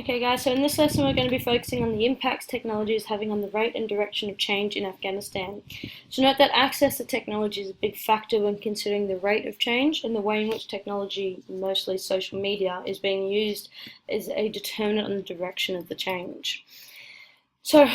Okay guys, so in this lesson we're going to be focusing on the impacts technology is having on the rate and direction of change in Afghanistan. So note that access to technology is a big factor when considering the rate of change, and the way in which technology, mostly social media, is being used is a determinant on the direction of the change. So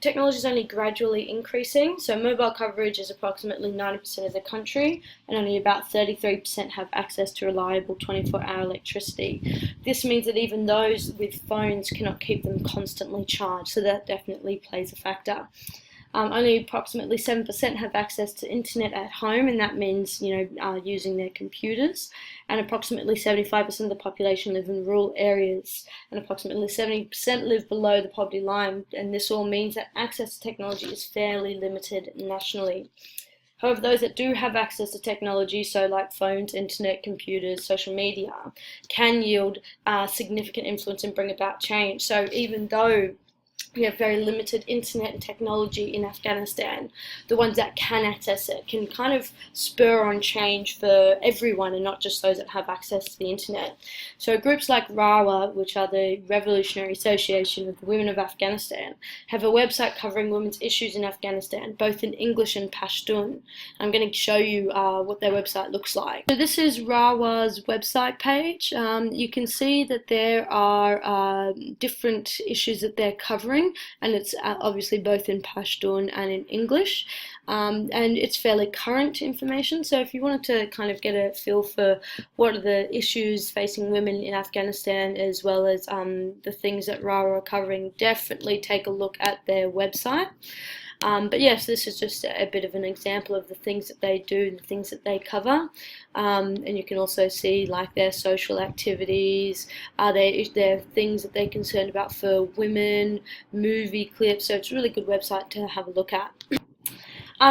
technology is only gradually increasing. So mobile coverage is approximately 90% of the country, and only about 33% have access to reliable 24-hour electricity. This means that even those with phones cannot keep them constantly charged, so that definitely plays a factor. Only approximately 7% have access to internet at home, and that means using their computers. And approximately 75% of the population live in rural areas, and approximately 70% live below the poverty line. And this all means that access to technology is fairly limited nationally. However, those that do have access to technology, so like phones, internet, computers, social media, can yield significant influence and bring about change. So even though we have very limited internet and technology in Afghanistan, the ones that can access it can kind of spur on change for everyone and not just those that have access to the internet. So groups like RAWA, which are the Revolutionary Association of the Women of Afghanistan, have a website covering women's issues in Afghanistan, both in English and Pashtun. I'm going to show you what their website looks like. So this is RAWA's website page. You can see that there are different issues that they're covering, and it's obviously both in Pashtun and in English, and it's fairly current information. So if you wanted to kind of get a feel for what are the issues facing women in Afghanistan, as well as the things that RAWA are covering, definitely take a look at their website. But yes, this is just a bit of an example of the things that they do, the things that they cover. And you can also see like their social activities, their things that they're concerned about for women, movie clips. So it's a really good website to have a look at.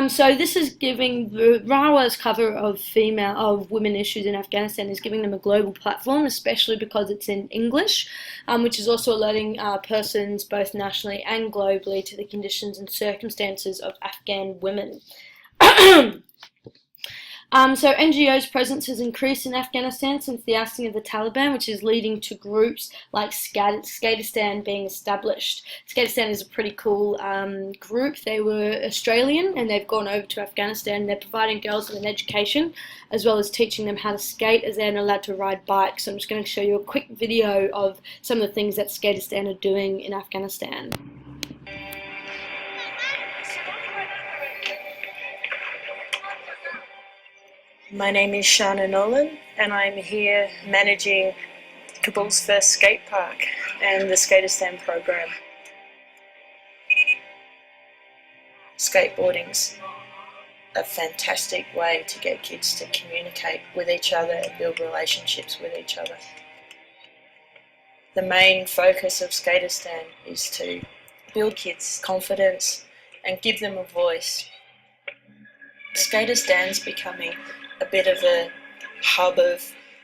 So this is giving the RAWA's cover of women issues in Afghanistan is giving them a global platform, especially because it's in English, which is also alerting persons both nationally and globally to the conditions and circumstances of Afghan women. So NGOs' presence has increased in Afghanistan since the ousting of the Taliban, which is leading to groups like Skateistan being established. Skateistan is a pretty cool group. They were Australian and they've gone over to Afghanistan. They're providing girls with an education as well as teaching them how to skate, as they're not allowed to ride bikes. So I'm just going to show you a quick video of some of the things that Skateistan are doing in Afghanistan. My name is Shana Nolan, and I'm here managing Kabul's first skate park and the Skateistan program. Skateboarding's a fantastic way to get kids to communicate with each other and build relationships with each other. The main focus of Skateistan is to build kids' confidence and give them a voice. Skateistan's becoming a bit of a hub of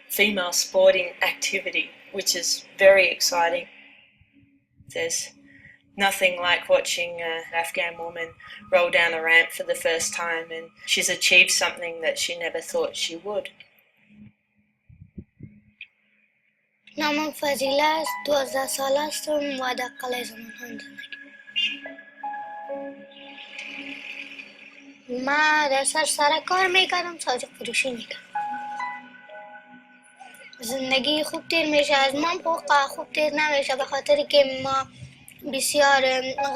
female sporting activity, which is very exciting. There's nothing like watching an Afghan woman roll down a ramp for the first time, and she's achieved something that she never thought she would. نامم فضیله است. 12 ساله هستم و در قلعه زمانهان زندگی من در سر کار میکردم، صادق فروشی میکردم. زندگی خوب تیر میشه، از ما خوب تیر نمیشه، به خاطر که ما بسیار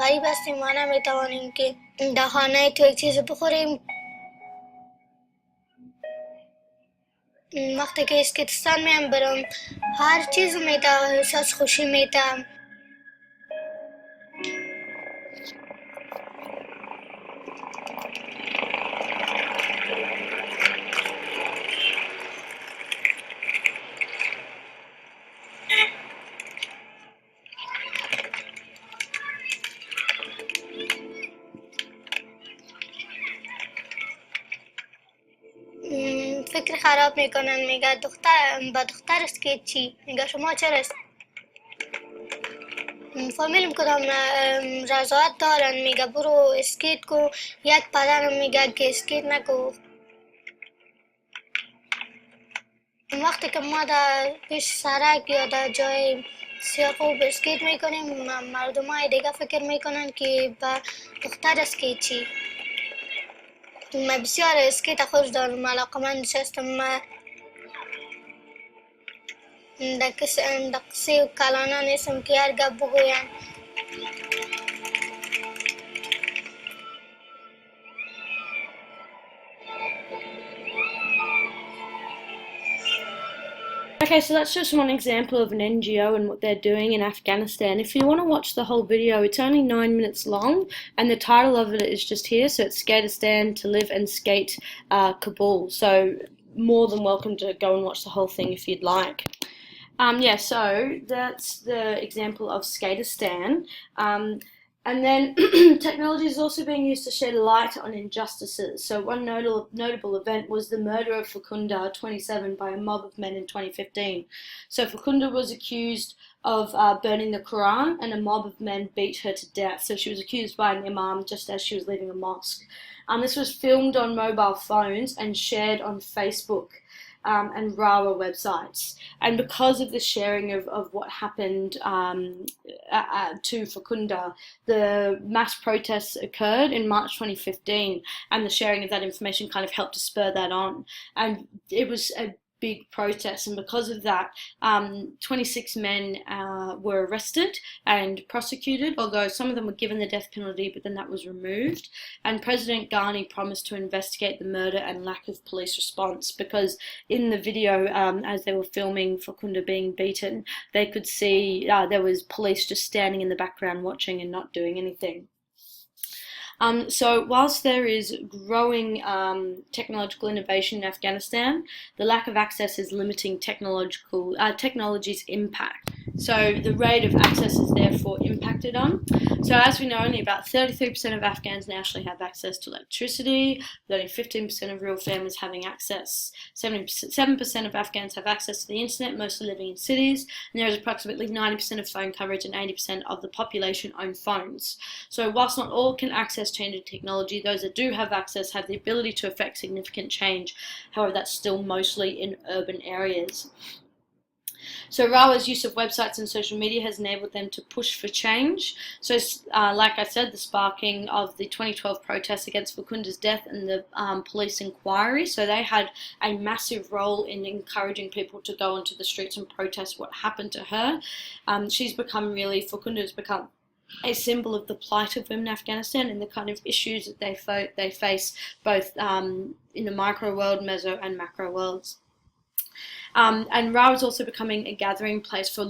غریب هستیم و نمیتوانیم که در خانه تو یک چیز بخوریم. وقتی که اسکیتستان میام برم هر چیز میتم، احساس خوشی میتم. فکر خراب میکنن، میگه با دختر اسکیت چی؟ میگه شما چرا فامیلم کدام رضایت دارن، میگه برو اسکیت کو. یک پدرم میگه که اسکیت نکو. وقتی که ما در پیش سرک یا در جای بسیار خوب اسکیت میکنیم. مردم های دیگه فکر میکنن که با دختر اسکیتی. من بسیار اسکیت خوش دارم، علاقمند نشستم. من دقسی و کلانه نیستم که هر گپ بگویم. Okay, so that's just one example of an NGO and what they're doing in Afghanistan. If you want to watch the whole video, it's only 9 minutes long, and the title of it is just here. So it's Skateistan to Live and Skate Kabul. So more than welcome to go and watch the whole thing if you'd like. Yeah, so that's the example of Skateistan. And then technology is also being used to shed light on injustices. So one notable event was the murder of Fakunda, 27, by a mob of men in 2015. So Fakunda was accused of burning the Quran, and a mob of men beat her to death. So she was accused by an imam just as she was leaving a mosque. This was filmed on mobile phones and shared on Facebook and RAWA websites. And because of the sharing of what happened to Fakunda, the mass protests occurred in March 2015, and the sharing of that information kind of helped to spur that on. And it was a big protest, and because of that 26 men were arrested and prosecuted, although some of them were given the death penalty, but then that was removed. And President Ghani promised to investigate the murder and lack of police response, because in the video as they were filming Fakunda being beaten, they could see there was police just standing in the background watching and not doing anything. So whilst there is growing technological innovation in Afghanistan, the lack of access is limiting technology's impact. So the rate of access is therefore impacted on. So as we know, only about 33% of Afghans now actually have access to electricity, with only 15% of rural families having access. 7% of Afghans have access to the internet, mostly living in cities, and there is approximately 90% of phone coverage and 80% of the population own phones. So whilst not all can access changing technology, those that do have access have the ability to affect significant change. However, that's still mostly in urban areas. So RAWA's use of websites and social media has enabled them to push for change. So like I said, the sparking of the 2012 protests against Fakunda's death and the police inquiry, so they had a massive role in encouraging people to go onto the streets and protest what happened to her. Fakunda has become a symbol of the plight of women in Afghanistan and the kind of issues that they face both in the micro world, meso and macro worlds. And RAWA is also becoming a gathering place for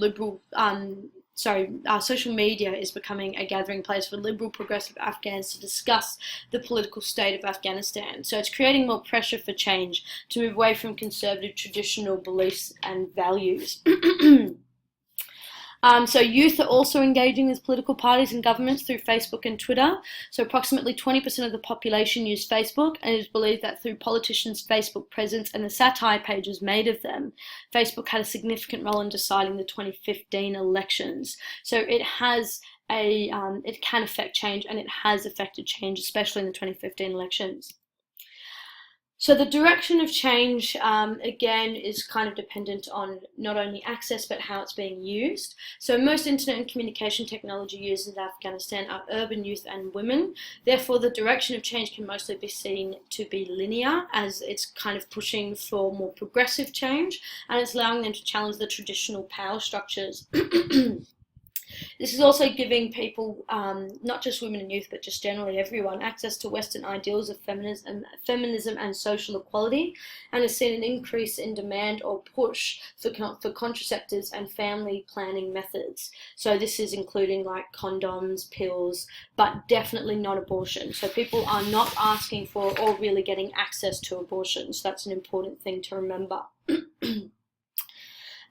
social media is becoming a gathering place for liberal progressive Afghans to discuss the political state of Afghanistan. So it's creating more pressure for change to move away from conservative traditional beliefs and values. So youth are also engaging with political parties and governments through Facebook and Twitter. So approximately 20% of the population use Facebook, and it is believed that through politicians' Facebook presence and the satire pages made of them, Facebook had a significant role in deciding the 2015 elections. So it has it can affect change, and it has affected change, especially in the 2015 elections. So the direction of change, again, is kind of dependent on not only access, but how it's being used. So most internet and communication technology used in Afghanistan are urban youth and women. Therefore, the direction of change can mostly be seen to be linear, as it's kind of pushing for more progressive change, and it's allowing them to challenge the traditional power structures. This is also giving people, not just women and youth, but just generally everyone, access to Western ideals of feminism and social equality, and has seen an increase in demand or push for contraceptives and family planning methods. So this is including like condoms, pills, but definitely not abortion. So people are not asking for or really getting access to abortion. So that's an important thing to remember.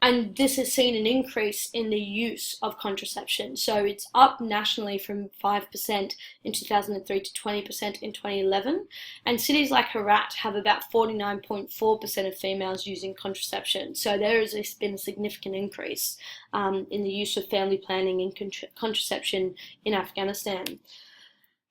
And this has seen an increase in the use of contraception. So it's up nationally from 5% in 2003 to 20% in 2011. And cities like Herat have about 49.4% of females using contraception. So there has been a significant increase in the use of family planning and contraception in Afghanistan.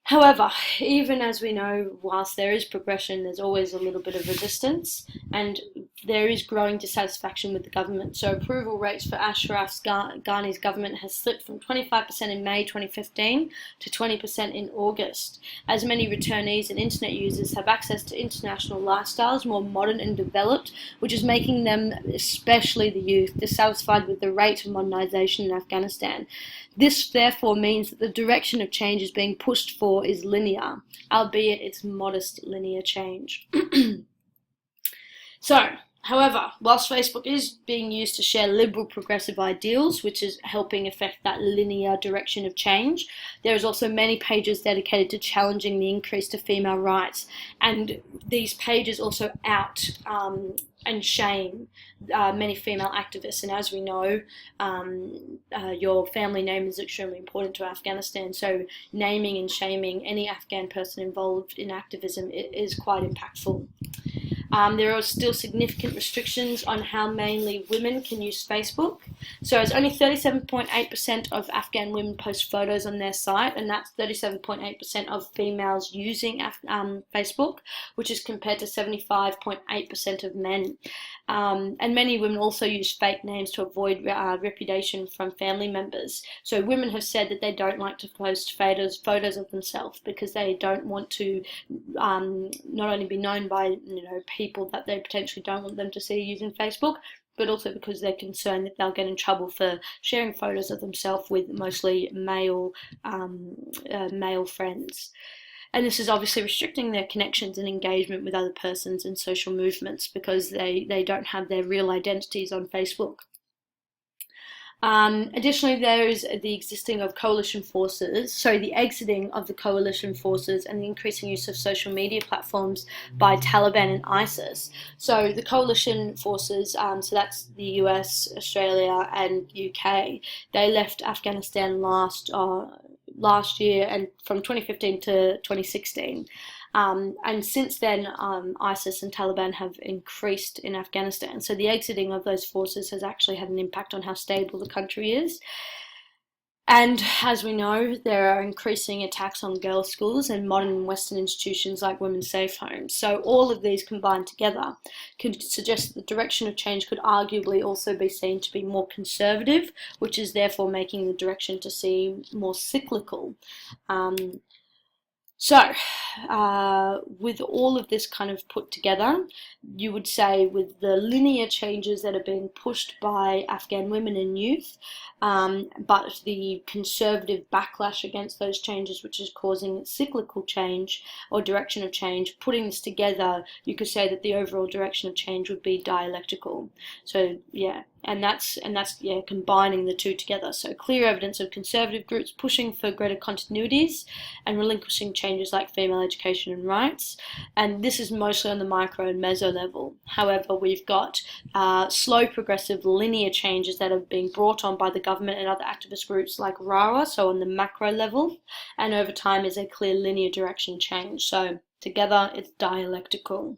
However, even as we know, whilst there is progression, there's always a little bit of resistance, and there is growing dissatisfaction with the government. So approval rates for Ashraf Ghani's government has slipped from 25% in May 2015 to 20% in August, as many returnees and internet users have access to international lifestyles, more modern and developed, which is making them, especially the youth, dissatisfied with the rate of modernization in Afghanistan. This therefore means that the direction of change is being pushed for is linear, albeit it's modest linear change. So, however, whilst Facebook is being used to share liberal progressive ideals, which is helping affect that linear direction of change, there is also many pages dedicated to challenging the increase to female rights, and these pages also out and shame many female activists. And as we know, your family name is extremely important to Afghanistan, so naming and shaming any Afghan person involved in activism is quite impactful. There are still significant restrictions on how mainly women can use Facebook. So it's only 37.8% of Afghan women post photos on their site, and that's 37.8% of females using Facebook, which is compared to 75.8% of men. And many women also use fake names to avoid repudiation from family members. So women have said that they don't like to post photos of themselves because they don't want to not only be known by people that they potentially don't want them to see using Facebook, but also because they're concerned that they'll get in trouble for sharing photos of themselves with mostly male friends. And this is obviously restricting their connections and engagement with other persons and social movements because they don't have their real identities on Facebook. Additionally, there is the exiting of the exiting of the coalition forces and the increasing use of social media platforms by Taliban and ISIS. So the coalition forces, so that's the US, Australia, and UK, they left Afghanistan last year, and from 2015 to 2016. And since then, ISIS and Taliban have increased in Afghanistan. So the exiting of those forces has actually had an impact on how stable the country is. And as we know, there are increasing attacks on girls' schools and modern Western institutions like women's safe homes. So all of these combined together could suggest that the direction of change could arguably also be seen to be more conservative, which is therefore making the direction to seem more cyclical. So, with all of this kind of put together, you would say with the linear changes that are being pushed by Afghan women and youth, but the conservative backlash against those changes, which is causing cyclical change or direction of change, putting this together, you could say that the overall direction of change would be dialectical. So, yeah. And that's combining the two together. So clear evidence of conservative groups pushing for greater continuities and relinquishing changes like female education and rights. And this is mostly on the micro and meso level. However, we've got slow progressive linear changes that are being brought on by the government and other activist groups like RAWA, so on the macro level, and over time is a clear linear direction change. So together it's dialectical.